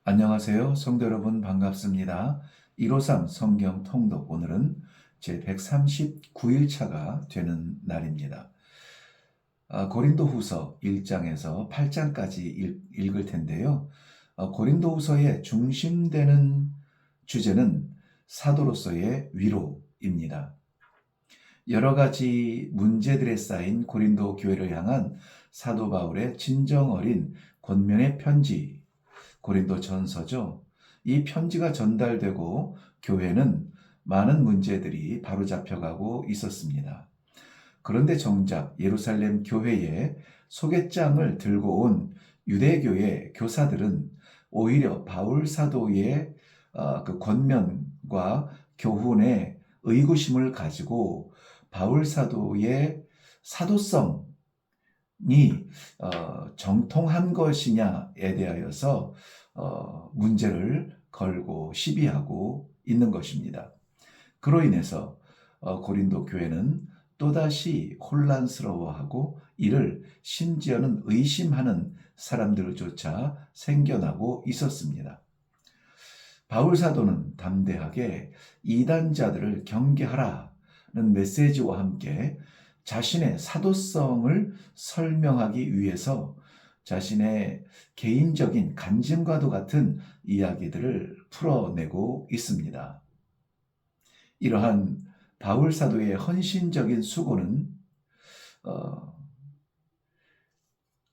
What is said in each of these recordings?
안녕하세요. 성도 여러분 반갑습니다. 153 성경 통독 오늘은 제 139일차가 되는 날입니다. 고린도후서 1장에서 8장까지 읽을 텐데요. 고린도후서의 중심되는 주제는 사도로서의 위로입니다. 여러 가지 문제들에 쌓인 고린도 교회를 향한 사도 바울의 진정 어린 권면의 편지, 고린도 전서죠. 이 편지가 전달되고 교회는 많은 문제들이 바로잡혀가고 있었습니다. 그런데 정작 예루살렘 교회에 소개장을 들고 온 유대교의 교사들은 오히려 바울 사도의 그 권면과 교훈에 의구심을 가지고 바울 사도의 사도성이 정통한 것이냐에 대하여서 문제를 걸고 시비하고 있는 것입니다. 그로 인해서 고린도 교회는 또다시 혼란스러워하고 이를 심지어는 의심하는 사람들조차 생겨나고 있었습니다. 바울 사도는 담대하게 이단자들을 경계하라는 메시지와 함께 자신의 사도성을 설명하기 위해서 자신의 개인적인 간증과도 같은 이야기들을 풀어내고 있습니다. 이러한 바울 사도의 헌신적인 수고는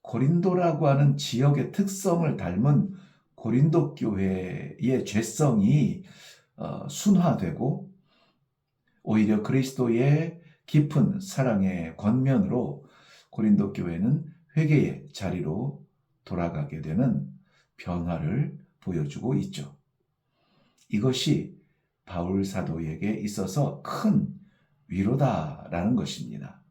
고린도라고 하는 지역의 특성을 닮은 고린도 교회의 죄성이 순화되고 오히려 그리스도의 깊은 사랑의 권면으로 고린도 교회는 회개의 자리로 돌아가게 되는 변화를 보여주고 있죠. 이것이 바울 사도에게 있어서 큰 위로다라는 것입니다.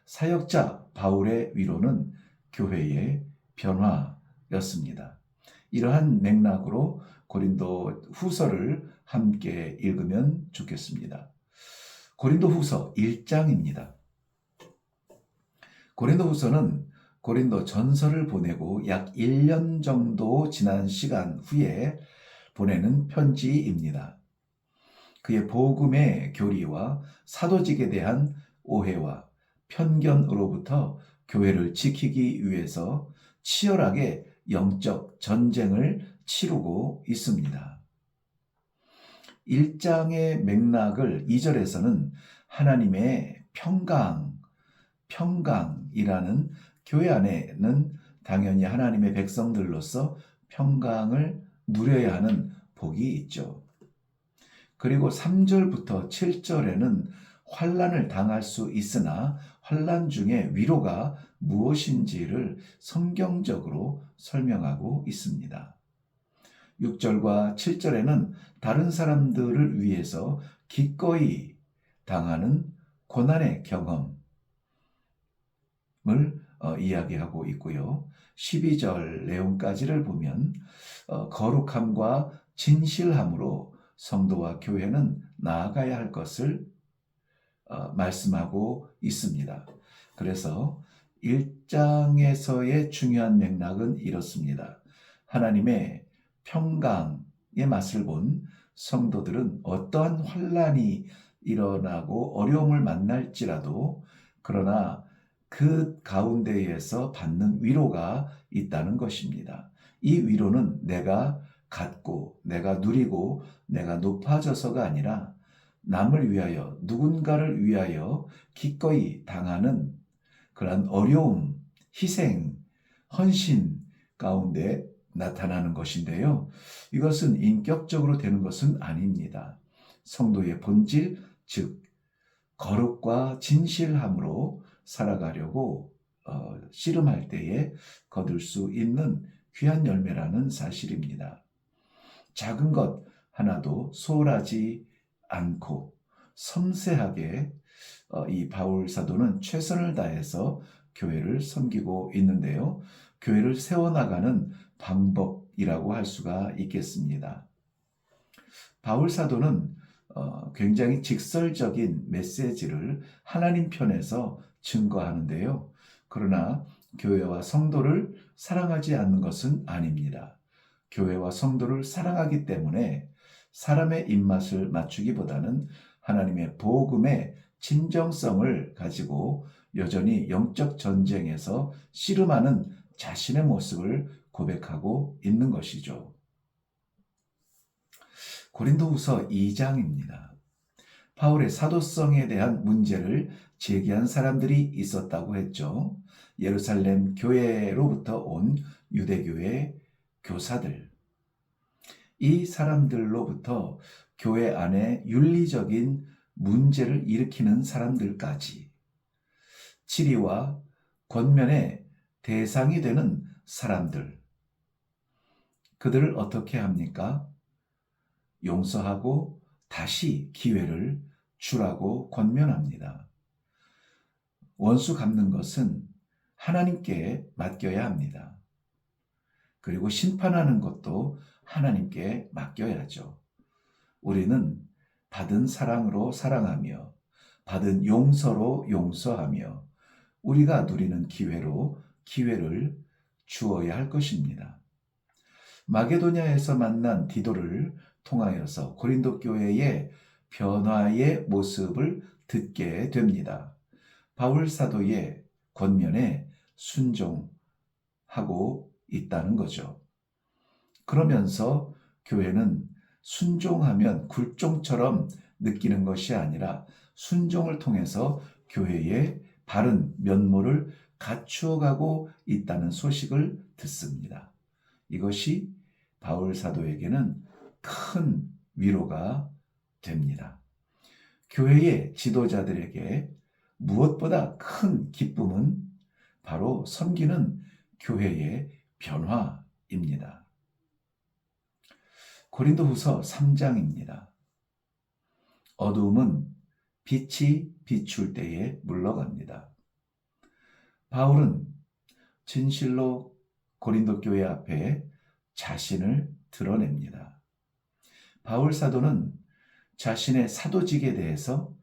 사역자 바울의 위로는 교회의 변화였습니다. 이러한 맥락으로 고린도 후서를 함께 읽으면 좋겠습니다. 고린도 후서 1장입니다. 고린도 후서는 고린도 전서를 보내고 약 1년 정도 지난 시간 후에 보내는 편지입니다. 그의 복음의 교리와 사도직에 대한 오해와 편견으로부터 교회를 지키기 위해서 치열하게 영적 전쟁을 치르고 있습니다. 1장의 맥락을 2절에서는 하나님의 평강이라는 교회 안에는 당연히 하나님의 백성들로서 평강을 누려야 하는 복이 있죠. 그리고 3절부터 7절에는 환난을 당할 수 있으나 환난 중에 위로가 무엇인지를 성경적으로 설명하고 있습니다. 6절과 7절에는 다른 사람들을 위해서 기꺼이 당하는 고난의 경험을 이야기하고 있고요. 12절 내용까지를 보면 거룩함과 진실함으로 성도와 교회는 나아가야 할 것을 말씀하고 있습니다. 그래서 1장에서의 중요한 맥락은 이렇습니다. 하나님의 평강의 맛을 본 성도들은 어떠한 환난이 일어나고 어려움을 만날지라도 그러나 그 가운데에서 받는 위로가 있다는 것입니다. 이 위로는 내가 갖고 내가 누리고 내가 높아져서가 아니라 남을 위하여 누군가를 위하여 기꺼이 당하는 그러한 어려움, 희생, 헌신 가운데 나타나는 것인데요. 이것은 인격적으로 되는 것은 아닙니다. 성도의 본질, 즉 거룩과 진실함으로 살아가려고 씨름할 때에 거둘 수 있는 귀한 열매라는 사실입니다. 작은 것 하나도 소홀하지 않고 섬세하게 이 바울 사도는 최선을 다해서 교회를 섬기고 있는데요. 교회를 세워나가는 방법이라고 할 수가 있겠습니다. 바울 사도는 굉장히 직설적인 메시지를 하나님 편에서 증거하는데요. 그러나 교회와 성도를 사랑하지 않는 것은 아닙니다. 교회와 성도를 사랑하기 때문에 사람의 입맛을 맞추기보다는 하나님의 복음의 진정성을 가지고 여전히 영적 전쟁에서 씨름하는 자신의 모습을 고백하고 있는 것이죠. 고린도후서 2장입니다. 바울의 사도성에 대한 문제를 제기한 사람들이 있었다고 했죠. 예루살렘 교회로부터 온 유대교회 교사들. 이 사람들로부터 교회 안에 윤리적인 문제를 일으키는 사람들까지 치리와 권면의 대상이 되는 사람들. 그들을 어떻게 합니까? 용서하고 다시 기회를 주라고 권면합니다. 원수 갚는 것은 하나님께 맡겨야 합니다. 그리고 심판하는 것도 하나님께 맡겨야죠. 우리는 받은 사랑으로 사랑하며 받은 용서로 용서하며 우리가 누리는 기회로 기회를 주어야 할 것입니다. 마게도냐에서 만난 디도를 통하여서 고린도 교회의 변화의 모습을 듣게 됩니다. 바울 사도의 권면에 순종하고 있다는 거죠. 그러면서 교회는 순종하면 굴종처럼 느끼는 것이 아니라 순종을 통해서 교회의 바른 면모를 갖추어가고 있다는 소식을 듣습니다. 이것이 바울 사도에게는 큰 위로가 됩니다. 교회의 지도자들에게 무엇보다 큰 기쁨은 바로 섬기는 교회의 변화입니다. 고린도후서 3장입니다. 어두움은 빛이 비출 때에 물러갑니다. 바울은 진실로 고린도 교회 앞에 자신을 드러냅니다. 바울 사도는 자신의 사도직에 대해서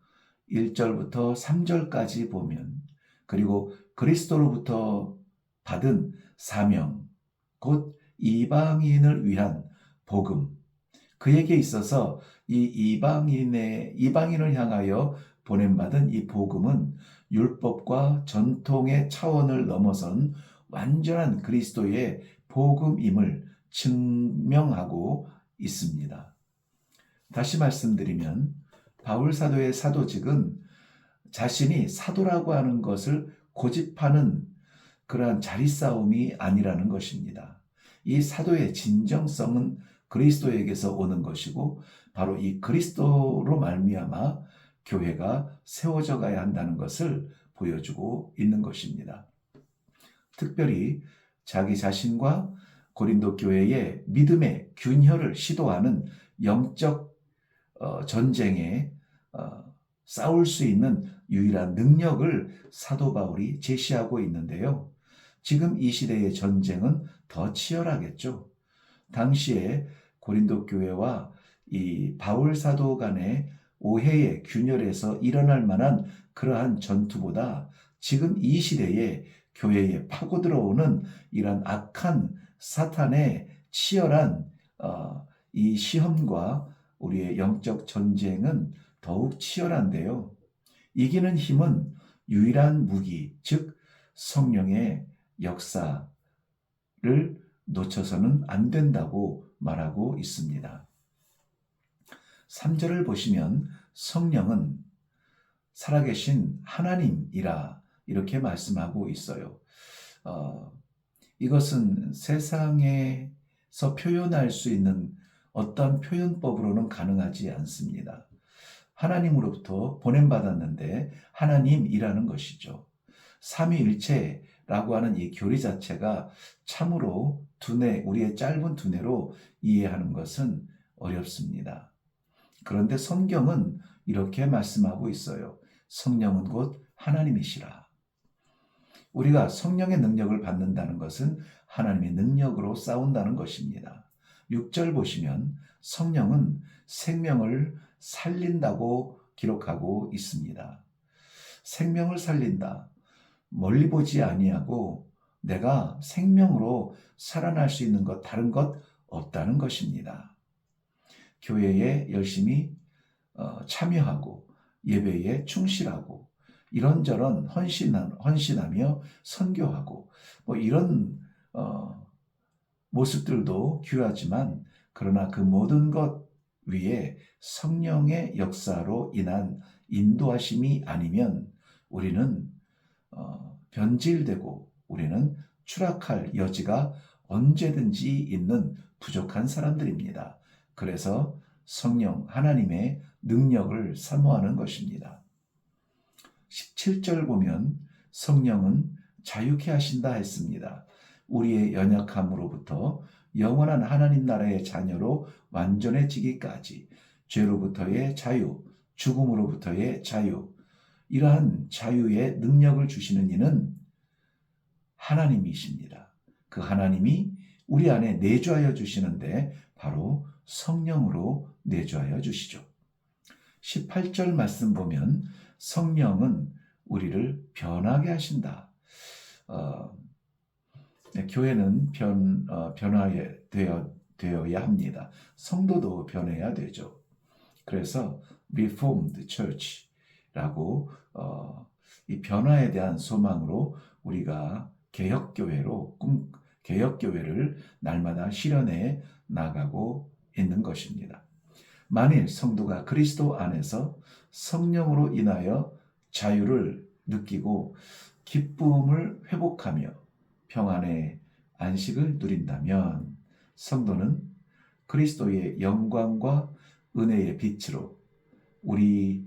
1절부터 3절까지 보면 그리고 그리스도로부터 받은 사명, 곧 이방인을 위한 복음, 그에게 있어서 이 이방인을 향하여 보냄받은 이 복음은 율법과 전통의 차원을 넘어선 완전한 그리스도의 복음임을 증명하고 있습니다. 다시 말씀드리면 바울 사도의 사도직은 자신이 사도라고 하는 것을 고집하는 그러한 자리싸움이 아니라는 것입니다. 이 사도의 진정성은 그리스도에게서 오는 것이고 바로 이 그리스도로 말미암아 교회가 세워져 가야 한다는 것을 보여주고 있는 것입니다. 특별히 자기 자신과 고린도 교회의 믿음의 균열을 시도하는 영적 전쟁에 싸울 수 있는 유일한 능력을 사도 바울이 제시하고 있는데요. 지금 이 시대의 전쟁은 더 치열하겠죠. 당시에 고린도 교회와 이 바울 사도 간의 오해의 균열에서 일어날 만한 그러한 전투보다 지금 이 시대에 교회에 파고 들어오는 이런 악한 사탄의 치열한 이 시험과 우리의 영적 전쟁은 더욱 치열한데요. 이기는 힘은 유일한 무기, 즉 성령의 역사를 놓쳐서는 안 된다고 말하고 있습니다. 3절을 보시면 성령은 살아계신 하나님이라 이렇게 말씀하고 있어요. 이것은 세상에서 표현할 수 있는 어떤 표현법으로는 가능하지 않습니다. 하나님으로부터 보냄받았는데 하나님이라는 것이죠. 삼위일체라고 하는 이 교리 자체가 참으로 우리의 짧은 두뇌로 이해하는 것은 어렵습니다. 그런데 성경은 이렇게 말씀하고 있어요. 성령은 곧 하나님이시라. 우리가 성령의 능력을 받는다는 것은 하나님의 능력으로 싸운다는 것입니다. 6절 보시면 성령은 생명을 살린다고 기록하고 있습니다. 생명을 살린다. 멀리 보지 아니하고 내가 생명으로 살아날 수 있는 것 다른 것 없다는 것입니다. 교회에 열심히 참여하고 예배에 충실하고 이런저런 헌신하며 선교하고 이런 모습들도 귀하지만 그러나 그 모든 것 위에 성령의 역사로 인한 인도하심이 아니면 우리는 변질되고 우리는 추락할 여지가 언제든지 있는 부족한 사람들입니다. 그래서 성령 하나님의 능력을 사모하는 것입니다. 17절 보면 성령은 자유케 하신다 했습니다. 우리의 연약함으로부터 영원한 하나님 나라의 자녀로 완전해지기까지 죄로부터의 자유, 죽음으로부터의 자유, 이러한 자유의 능력을 주시는 이는 하나님이십니다. 그 하나님이 우리 안에 내주하여 주시는데 바로 성령으로 내주하여 주시죠. 18절 말씀 보면 성령은 우리를 변하게 하신다. 교회는 변화되어야 합니다. 성도도 변해야 되죠. 그래서 Reformed Church라고 이 변화에 대한 소망으로 우리가 개혁교회를 날마다 실현해 나가고 있는 것입니다. 만일 성도가 그리스도 안에서 성령으로 인하여 자유를 느끼고 기쁨을 회복하며 평안의 안식을 누린다면 성도는 그리스도의 영광과 은혜의 빛으로 우리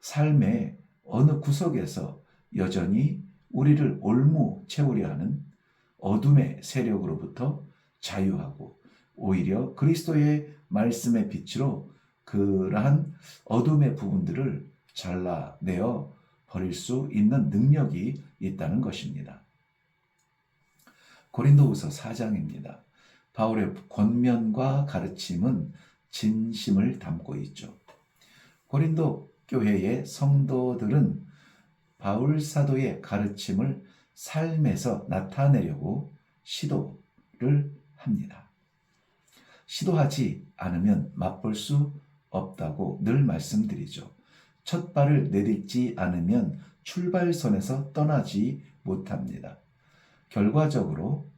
삶의 어느 구석에서 여전히 우리를 올무 채우려 하는 어둠의 세력으로부터 자유하고 오히려 그리스도의 말씀의 빛으로 그러한 어둠의 부분들을 잘라내어 버릴 수 있는 능력이 있다는 것입니다. 고린도후서 4장입니다. 바울의 권면과 가르침은 진심을 담고 있죠. 고린도 교회의 성도들은 바울 사도의 가르침을 삶에서 나타내려고 시도를 합니다. 시도하지 않으면 맛볼 수 없다고 늘 말씀드리죠. 첫 발을 내딛지 않으면 출발선에서 떠나지 못합니다. 결과적으로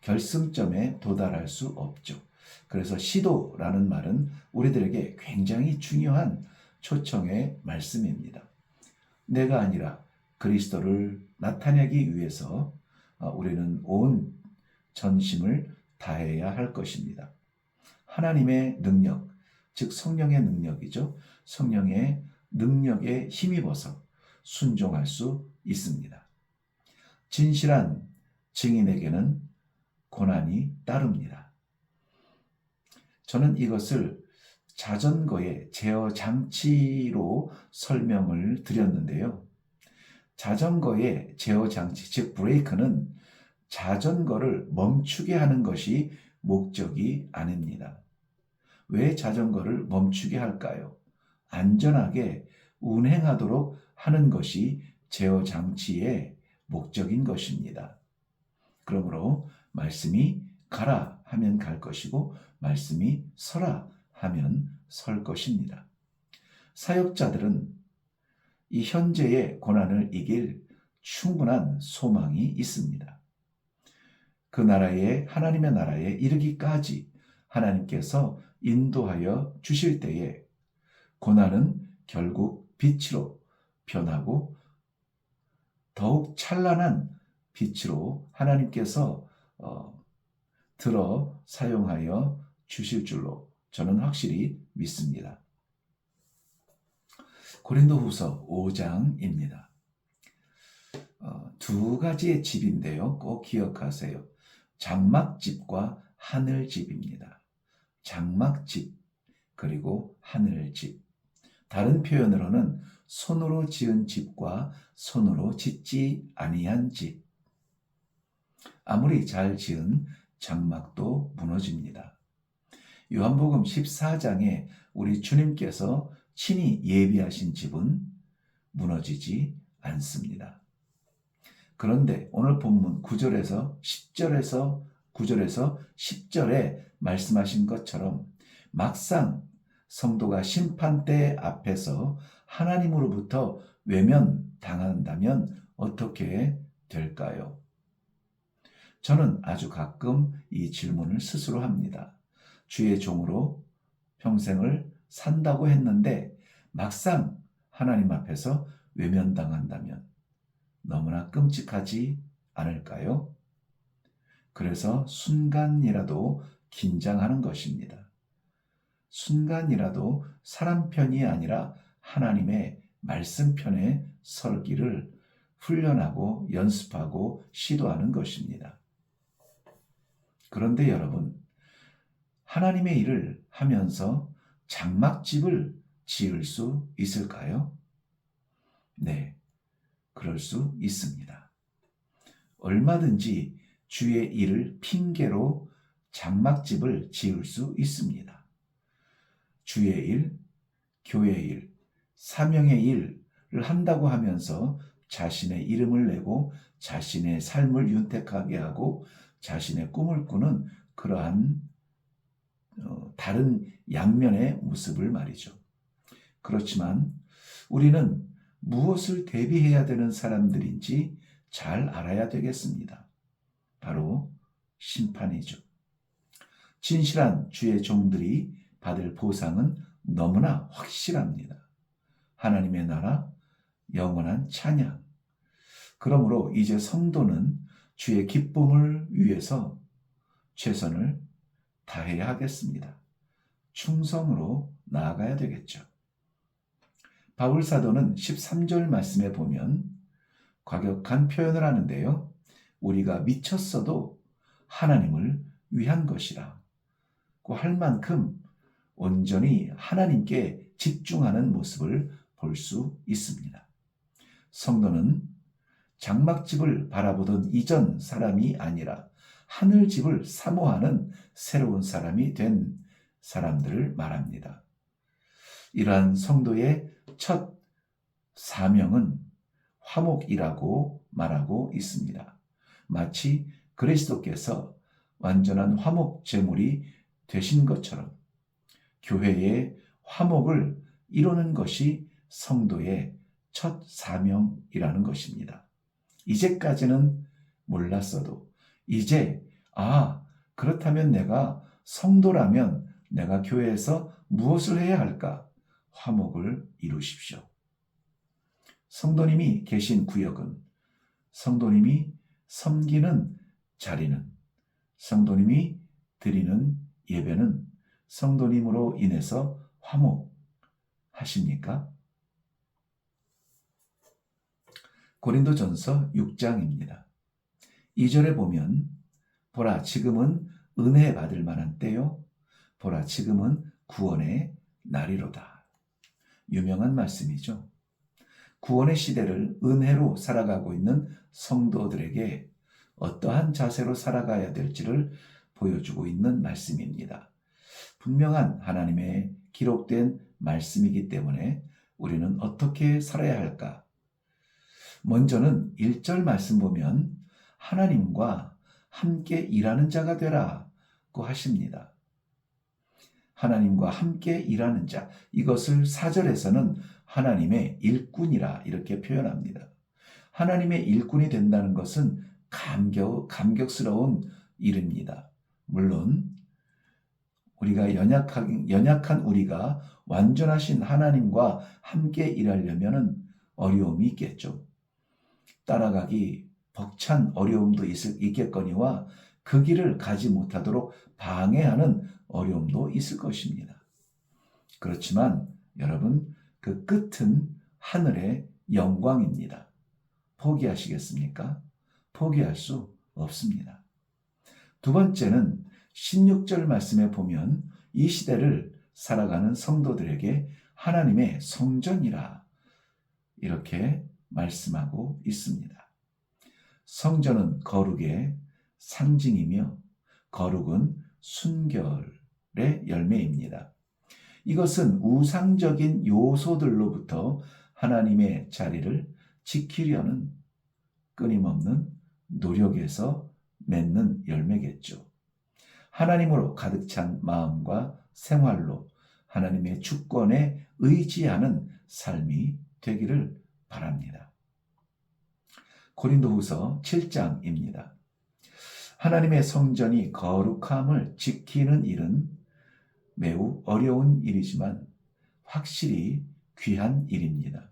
결승점에 도달할 수 없죠. 그래서 시도라는 말은 우리들에게 굉장히 중요한 초청의 말씀입니다. 내가 아니라 그리스도를 나타내기 위해서 우리는 온 전심을 다해야 할 것입니다. 하나님의 능력, 즉 성령의 능력이죠. 성령의 능력에 힘입어서 순종할 수 있습니다. 진실한 증인에게는 고난이 따릅니다. 저는 이것을 자전거의 제어 장치로 설명을 드렸는데요. 자전거의 제어 장치, 즉 브레이크는 자전거를 멈추게 하는 것이 목적이 아닙니다. 왜 자전거를 멈추게 할까요? 안전하게 운행하도록 하는 것이 제어 장치의 목적인 것입니다. 그러므로 말씀이 가라 하면 갈 것이고 말씀이 서라 하면 설 것입니다. 사역자들은 이 현재의 고난을 이길 충분한 소망이 있습니다. 그 나라에 하나님의 나라에 이르기까지 하나님께서 인도하여 주실 때에 고난은 결국 빛으로 변하고 더욱 찬란한 빛으로 하나님께서 들어 사용하여 주실 줄로 저는 확실히 믿습니다. 고린도후서 5장입니다. 두 가지의 집인데요. 꼭 기억하세요. 장막집과 하늘집입니다. 장막집 그리고 하늘집. 다른 표현으로는 손으로 지은 집과 손으로 짓지 아니한 집. 아무리 잘 지은 장막도 무너집니다. 요한복음 14장에 우리 주님께서 친히 예비하신 집은 무너지지 않습니다. 그런데 오늘 본문 9절에서 10절에서 9절에서 10절에 말씀하신 것처럼 막상 성도가 심판대 앞에서 하나님으로부터 외면당한다면 어떻게 될까요? 저는 아주 가끔 이 질문을 스스로 합니다. 주의 종으로 평생을 산다고 했는데 막상 하나님 앞에서 외면당한다면 너무나 끔찍하지 않을까요? 그래서 순간이라도 긴장하는 것입니다. 순간이라도 사람 편이 아니라 하나님의 말씀 편에 설기를 훈련하고 연습하고 시도하는 것입니다. 그런데 여러분, 하나님의 일을 하면서 장막집을 지을 수 있을까요? 네, 그럴 수 있습니다. 얼마든지 주의 일을 핑계로 장막집을 지을 수 있습니다. 주의 일, 교회의 일, 사명의 일을 한다고 하면서 자신의 이름을 내고 자신의 삶을 윤택하게 하고 자신의 꿈을 꾸는 그러한 다른 양면의 모습을 말이죠. 그렇지만 우리는 무엇을 대비해야 되는 사람들인지 잘 알아야 되겠습니다. 바로 심판이죠. 진실한 주의 종들이 받을 보상은 너무나 확실합니다. 하나님의 나라, 영원한 찬양. 그러므로 이제 성도는 주의 기쁨을 위해서 최선을 다해야 하겠습니다. 충성으로 나아가야 되겠죠. 바울 사도는 13절 말씀에 보면 과격한 표현을 하는데요. 우리가 미쳤어도 하나님을 위한 것이라 고 할 만큼 온전히 하나님께 집중하는 모습을 볼 수 있습니다. 성도는 장막집을 바라보던 이전 사람이 아니라 하늘집을 사모하는 새로운 사람이 된 사람들을 말합니다. 이러한 성도의 첫 사명은 화목이라고 말하고 있습니다. 마치 그리스도께서 완전한 화목 제물이 되신 것처럼 교회의 화목을 이루는 것이 성도의 첫 사명이라는 것입니다. 이제까지는 몰랐어도 이제 그렇다면 내가 성도라면 내가 교회에서 무엇을 해야 할까? 화목을 이루십시오. 성도님이 계신 구역은, 성도님이 섬기는 자리는, 성도님이 드리는 예배는 성도님으로 인해서 화목하십니까? 고린도전서 6장입니다. 2절에 보면 보라 지금은 은혜 받을 만한 때요. 보라 지금은 구원의 날이로다. 유명한 말씀이죠. 구원의 시대를 은혜로 살아가고 있는 성도들에게 어떠한 자세로 살아가야 될지를 보여주고 있는 말씀입니다. 분명한 하나님의 기록된 말씀이기 때문에 우리는 어떻게 살아야 할까? 먼저는 1절 말씀 보면 하나님과 함께 일하는 자가 되라고 하십니다. 하나님과 함께 일하는 자, 이것을 4절에서는 하나님의 일꾼이라 이렇게 표현합니다. 하나님의 일꾼이 된다는 것은 감격스러운 일입니다. 물론 우리가 연약한 우리가 완전하신 하나님과 함께 일하려면 어려움이 있겠죠. 따라가기 벅찬 어려움도 있겠거니와 그 길을 가지 못하도록 방해하는 어려움도 있을 것입니다. 그렇지만 여러분, 그 끝은 하늘의 영광입니다. 포기하시겠습니까? 포기할 수 없습니다. 두 번째는 16절 말씀에 보면 이 시대를 살아가는 성도들에게 하나님의 성전이라 이렇게 말씀하고 있습니다. 성전은 거룩의 상징이며 거룩은 순결의 열매입니다. 이것은 우상적인 요소들로부터 하나님의 자리를 지키려는 끊임없는 노력에서 맺는 열매겠죠. 하나님으로 가득 찬 마음과 생활로 하나님의 주권에 의지하는 삶이 되기를 바랍니다. 고린도후서 7장입니다. 하나님의 성전이 거룩함을 지키는 일은 매우 어려운 일이지만 확실히 귀한 일입니다.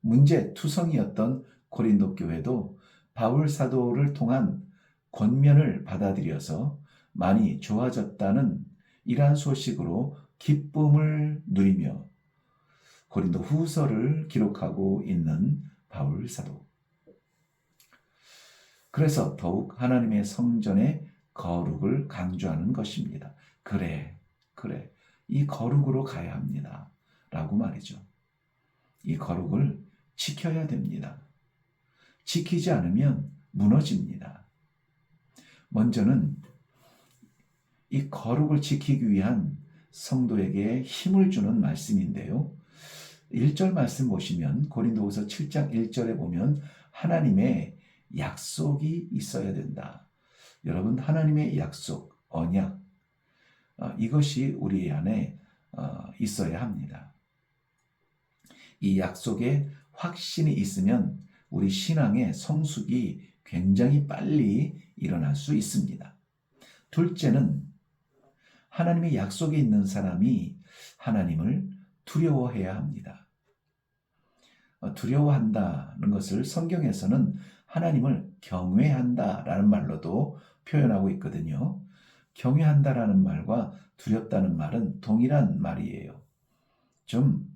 문제투성이었던 고린도 교회도 바울 사도를 통한 권면을 받아들여서 많이 좋아졌다는 이러한 소식으로 기쁨을 누리며 고린도 후서를 기록하고 있는 바울 사도. 그래서 더욱 하나님의 성전의 거룩을 강조하는 것입니다. 그래, 이 거룩으로 가야 합니다. 라고 말이죠. 이 거룩을 지켜야 됩니다. 지키지 않으면 무너집니다. 먼저는 이 거룩을 지키기 위한 성도에게 힘을 주는 말씀인데요. 1절 말씀 보시면 고린도후서 7장 1절에 보면 하나님의 약속이 있어야 된다. 여러분, 하나님의 약속, 언약, 이것이 우리 안에 있어야 합니다. 이 약속에 확신이 있으면 우리 신앙의 성숙이 굉장히 빨리 일어날 수 있습니다. 둘째는 하나님의 약속이 있는 사람이 하나님을 두려워해야 합니다. 두려워한다는 것을 성경에서는 하나님을 경외한다라는 말로도 표현하고 있거든요. 경외한다라는 말과 두렵다는 말은 동일한 말이에요. 좀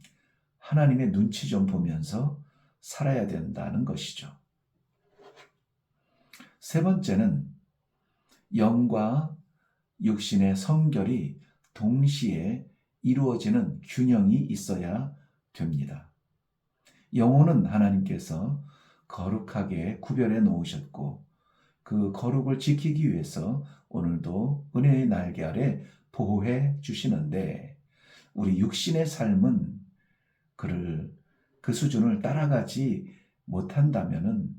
하나님의 눈치 좀 보면서 살아야 된다는 것이죠. 세 번째는 영과 육신의 성결이 동시에 이루어지는 균형이 있어야 됩니다. 영혼은 하나님께서 거룩하게 구별해 놓으셨고 그 거룩을 지키기 위해서 오늘도 은혜의 날개 아래 보호해 주시는데 우리 육신의 삶은 그 수준을 따라가지 못한다면은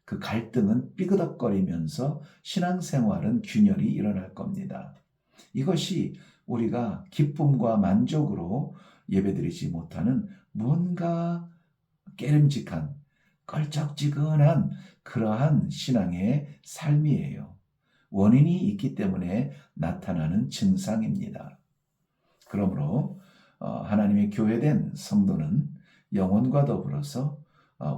그 갈등은 삐그덕거리면서 신앙생활은 균열이 일어날 겁니다. 이것이 우리가 기쁨과 만족으로 예배드리지 못하는 뭔가 깨름직한 껄쩍지근한 그러한 신앙의 삶이에요. 원인이 있기 때문에 나타나는 증상입니다. 그러므로 하나님의 교회된 성도는 영혼과 더불어서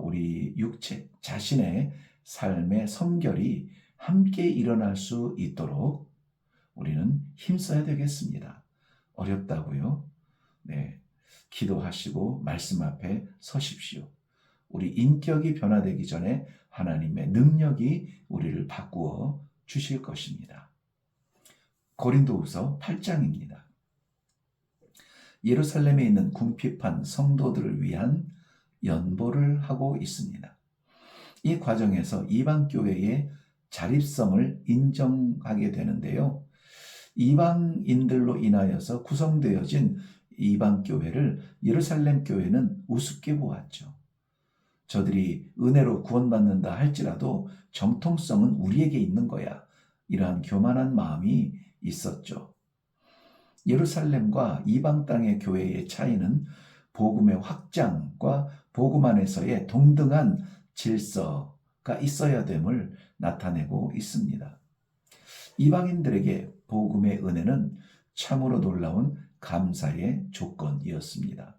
우리 육체 자신의 삶의 성결이 함께 일어날 수 있도록 우리는 힘써야 되겠습니다. 어렵다고요? 네, 기도하시고 말씀 앞에 서십시오. 우리 인격이 변화되기 전에 하나님의 능력이 우리를 바꾸어 주실 것입니다. 고린도후서 8장입니다. 예루살렘에 있는 궁핍한 성도들을 위한 연보를 하고 있습니다. 이 과정에서 이방교회의 자립성을 인정하게 되는데요. 이방인들로 인하여서 구성되어진 이방교회를 예루살렘 교회는 우습게 보았죠. 저들이 은혜로 구원받는다 할지라도 정통성은 우리에게 있는 거야. 이러한 교만한 마음이 있었죠. 예루살렘과 이방 땅의 교회의 차이는 복음의 확장과 복음 안에서의 동등한 질서가 있어야 됨을 나타내고 있습니다. 이방인들에게 복음의 은혜는 참으로 놀라운 감사의 조건이었습니다.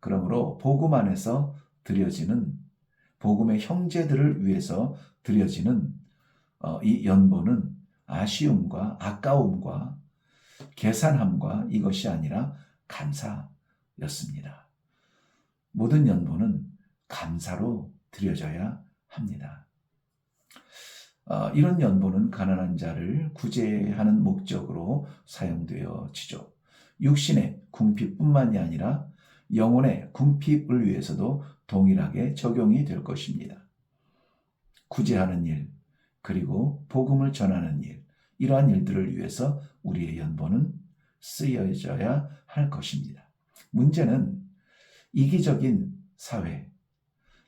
그러므로 복음 안에서 드려지는 복음의 형제들을 위해서 드려지는 이 연보는 아쉬움과 아까움과 계산함과 이것이 아니라 감사였습니다. 모든 연보는 감사로 드려져야 합니다. 이런 연보는 가난한 자를 구제하는 목적으로 사용되어지죠. 육신의 궁핍뿐만이 아니라 영혼의 궁핍을 위해서도 동일하게 적용이 될 것입니다. 구제하는 일, 그리고 복음을 전하는 일, 이러한 일들을 위해서 우리의 연보는 쓰여져야 할 것입니다. 문제는 이기적인 사회,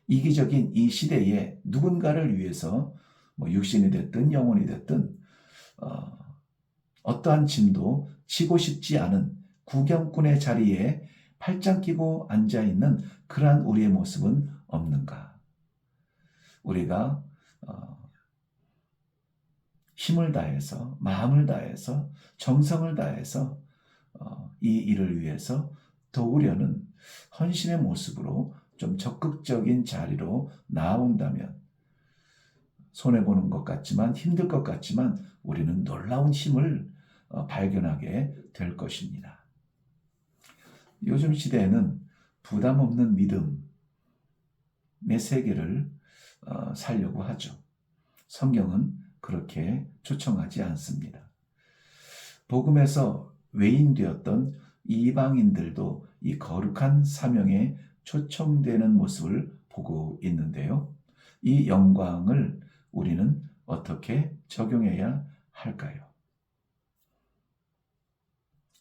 이기적인 이 시대에 누군가를 위해서 육신이 됐든 영혼이 됐든 어떠한 짐도 지고 싶지 않은 구경꾼의 자리에 팔짱 끼고 앉아있는 그러한 우리의 모습은 없는가? 우리가 힘을 다해서, 마음을 다해서, 정성을 다해서 이 일을 위해서 도우려는 헌신의 모습으로 좀 적극적인 자리로 나아온다면, 손해보는 것 같지만, 힘들 것 같지만 우리는 놀라운 힘을 발견하게 될 것입니다. 요즘 시대에는 부담 없는 믿음의 세계를 살려고 하죠. 성경은 그렇게 초청하지 않습니다. 복음에서 외인되었던 이방인들도 이 거룩한 사명에 초청되는 모습을 보고 있는데요. 이 영광을 우리는 어떻게 적용해야 할까요?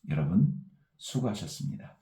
여러분, 수고하셨습니다.